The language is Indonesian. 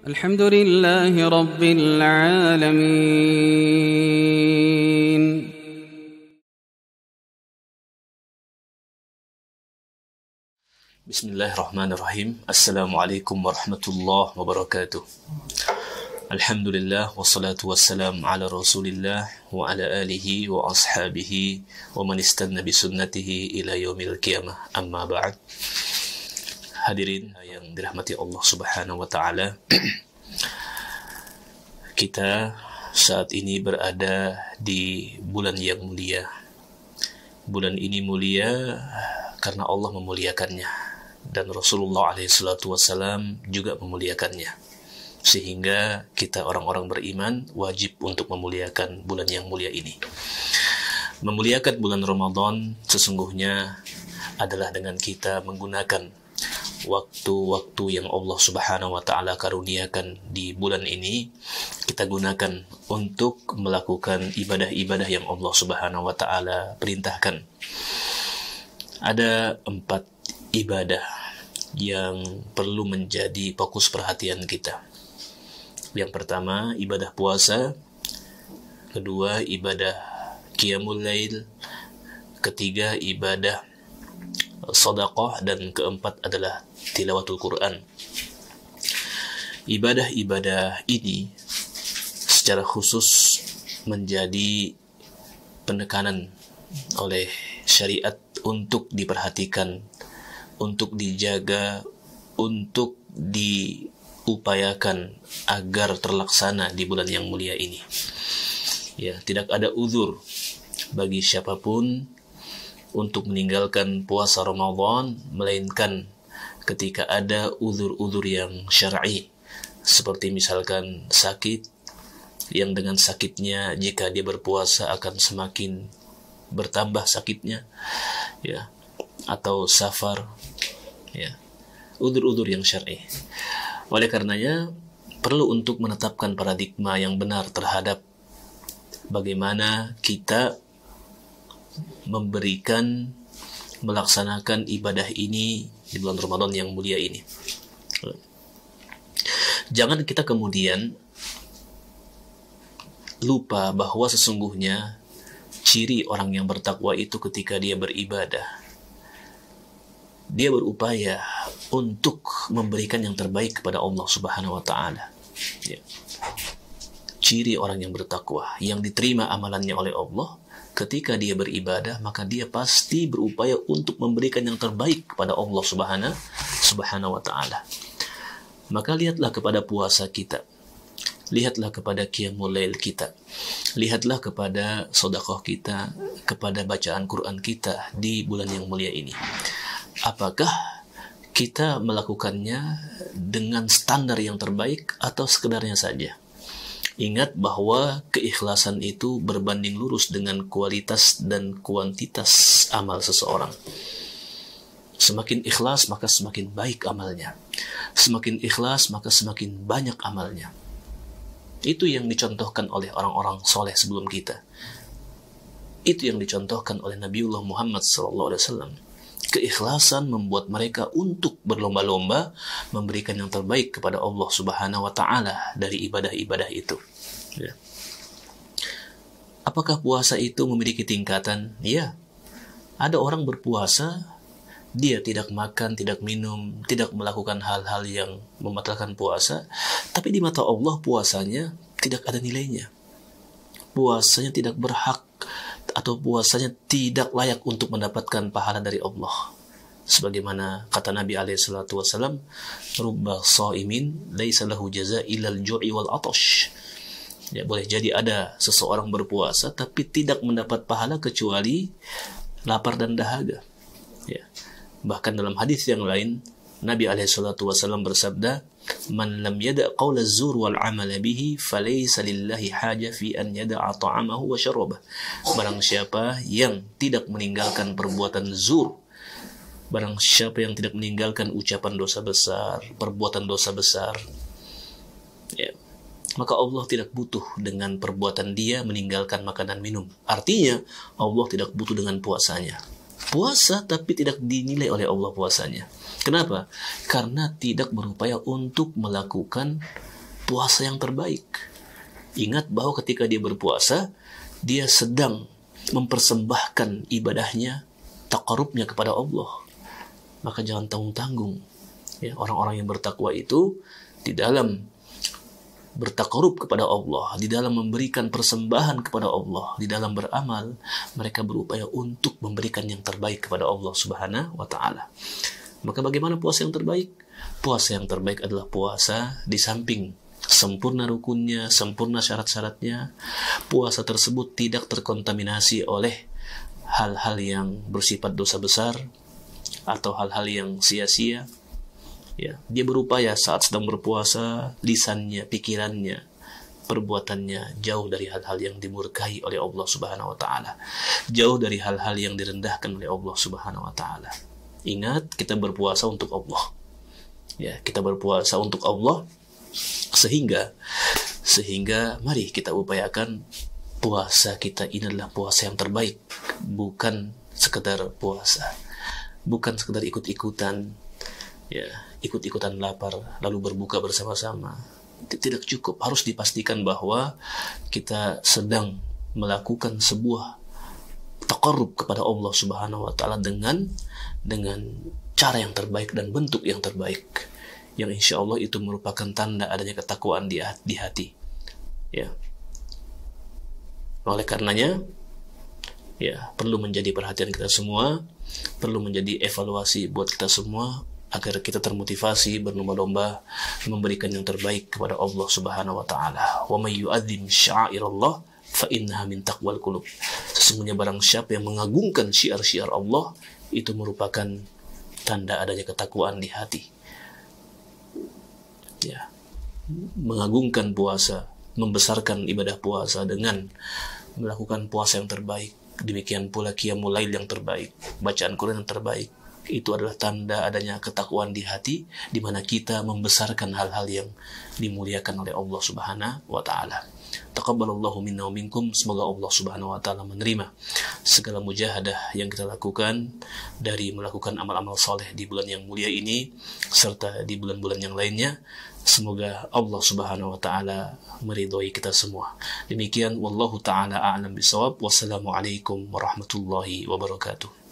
الحمد لله رب العالمين. Bismillahirrahmanirrahim. Assalamualaikum warahmatullahi wabarakatuh. Alhamdulillah wassalatu wassalam ala Rasulillah wa ala alihi wa ashabihi wa man istanna bi sunnatihi ila yaumil qiyamah. Amma ba'd. Hadirin yang dirahmati Allah Subhanahu wa taala. Kita saat ini berada di bulan yang mulia. Bulan ini mulia karena Allah memuliakannya dan Rasulullah SAW juga memuliakannya, sehingga kita orang-orang beriman wajib untuk memuliakan bulan yang mulia ini. Memuliakan bulan Ramadan sesungguhnya adalah dengan kita menggunakan waktu-waktu yang Allah Subhanahu wa taala karuniakan di bulan ini, kita gunakan untuk melakukan ibadah-ibadah yang Allah Subhanahu wa taala perintahkan. Ada 4 ibadah yang perlu menjadi fokus perhatian kita. Yang pertama, ibadah puasa. Kedua, ibadah qiyamul lail. Ketiga, ibadah sedekah. Dan keempat adalah tilawatul Quran. Ibadah-ibadah ini secara khusus menjadi penekanan oleh syariat untuk diperhatikan, untuk dijaga, untuk diupayakan agar terlaksana di bulan yang mulia ini. Ya, tidak ada uzur bagi siapapun untuk meninggalkan puasa Ramadan, melainkan ketika ada uzur-uzur yang syar'i, seperti misalkan sakit, yang dengan sakitnya jika dia berpuasa akan semakin bertambah sakitnya, ya, atau safar, ya, uzur-uzur yang syar'i. Oleh karenanya perlu untuk menetapkan paradigma yang benar terhadap bagaimana kita melaksanakan ibadah ini di bulan Ramadan yang mulia ini. Jangan kita kemudian lupa bahwa sesungguhnya ciri orang yang bertakwa itu ketika dia beribadah, dia berupaya untuk memberikan yang terbaik kepada Allah Subhanahu wa taala. Ya. Ciri orang yang bertakwa, yang diterima amalannya oleh Allah, ketika dia beribadah, maka dia pasti berupaya untuk memberikan yang terbaik kepada Allah Subhanahu wa taala. Maka lihatlah kepada puasa kita. Lihatlah kepada qiyamul lail kita. Lihatlah kepada sedekah kita, kepada bacaan Quran kita di bulan yang mulia ini. Apakah kita melakukannya dengan standar yang terbaik atau sekedarnya saja? Ingat bahwa keikhlasan itu berbanding lurus dengan kualitas dan kuantitas amal seseorang. Semakin ikhlas maka semakin baik amalnya. Semakin ikhlas maka semakin banyak amalnya. Itu yang dicontohkan oleh orang-orang soleh sebelum kita. Itu yang dicontohkan oleh Nabiullah Muhammad SAW. Keikhlasan membuat mereka untuk berlomba-lomba memberikan yang terbaik kepada Allah Subhanahu wa taala dari ibadah-ibadah itu. Ya. Apakah puasa itu memiliki tingkatan? Ya. Ada orang berpuasa, dia tidak makan, tidak minum, tidak melakukan hal-hal yang membatalkan puasa, tapi di mata Allah puasanya tidak ada nilainya. Puasanya tidak berhak, atau puasanya tidak layak untuk mendapatkan pahala dari Allah. Sebagaimana kata Nabi SAW, rubba shaimin laisa lahu jaza illal ju'i wal atash. Ya, boleh jadi ada seseorang berpuasa tapi tidak mendapat pahala kecuali lapar dan dahaga. Ya. Bahkan dalam hadis yang lain, Nabi SAW bersabda, "Man lam yada' qawla az-zur wal 'amala bihi, falaysa lillahi haja fi an yada'a ta'amahu wa syarabah." Barang siapa yang tidak meninggalkan perbuatan zur, barang siapa yang tidak meninggalkan ucapan dosa besar, perbuatan dosa besar, ya, maka Allah tidak butuh dengan perbuatan dia meninggalkan makanan minum. Artinya Allah tidak butuh dengan puasanya. Puasa tapi tidak dinilai oleh Allah puasanya. Kenapa? Karena tidak berupaya untuk melakukan puasa yang terbaik. Ingat bahwa ketika dia berpuasa, dia sedang mempersembahkan ibadahnya, taqarrubnya kepada Allah. Maka jangan tanggung-tanggung. Ya, orang-orang yang bertakwa itu di dalam bertaqarrub kepada Allah, di dalam memberikan persembahan kepada Allah, di dalam beramal, mereka berupaya untuk memberikan yang terbaik kepada Allah Subhanahu wa Ta'ala. Maka bagaimana puasa yang terbaik? Puasa yang terbaik adalah puasa di samping sempurna rukunnya, sempurna syarat-syaratnya, puasa tersebut tidak terkontaminasi oleh hal-hal yang bersifat dosa besar atau hal-hal yang sia-sia. Ya, dia berupaya saat sedang berpuasa, lisannya, pikirannya, perbuatannya jauh dari hal-hal yang dimurkai oleh Allah Subhanahu wa Ta'ala, jauh dari hal-hal yang direndahkan oleh Allah Subhanahu wa Ta'ala. Ingat, kita berpuasa untuk Allah. Ya, kita berpuasa untuk Allah, sehingga mari kita upayakan puasa kita ini adalah puasa yang terbaik, bukan sekedar puasa, bukan sekedar ikut-ikutan, ya, ikut-ikutan lapar lalu berbuka bersama-sama. Tidak cukup, harus dipastikan bahwa kita sedang melakukan sebuah taqarrub kepada Allah Subhanahu wa Ta'ala dengan cara yang terbaik dan bentuk yang terbaik, yang insya Allah itu merupakan tanda adanya ketakwaan di hati. Ya, oleh karenanya, ya, perlu menjadi perhatian kita semua, perlu menjadi evaluasi buat kita semua, agar kita termotivasi berlomba-lomba memberikan yang terbaik kepada Allah Subhanahu wa Ta'ala. Wa may yu'adzim sya'airallah fa innaha min taqwal qulub. Sesungguhnya barang siapa yang mengagungkan syiar-syiar Allah, itu merupakan tanda adanya ketakwaan di hati. Ya, mengagungkan puasa, membesarkan ibadah puasa dengan melakukan puasa yang terbaik, demikian pula qiyamul lail yang terbaik, bacaan Quran yang terbaik, itu adalah tanda adanya ketakwaan di hati, di mana kita membesarkan hal-hal yang dimuliakan oleh Allah Subhanahu wa Ta'ala. Taqabbalallahu minna wa minkum. Semoga Allah Subhanahu wa Ta'ala menerima segala mujahadah yang kita lakukan dari melakukan amal-amal saleh di bulan yang mulia ini serta di bulan-bulan yang lainnya. Semoga Allah Subhanahu wa Ta'ala meridhoi kita semua. Demikian, wallahu ta'ala a'lam bishawab. Wassalamualaikum warahmatullahi wabarakatuh.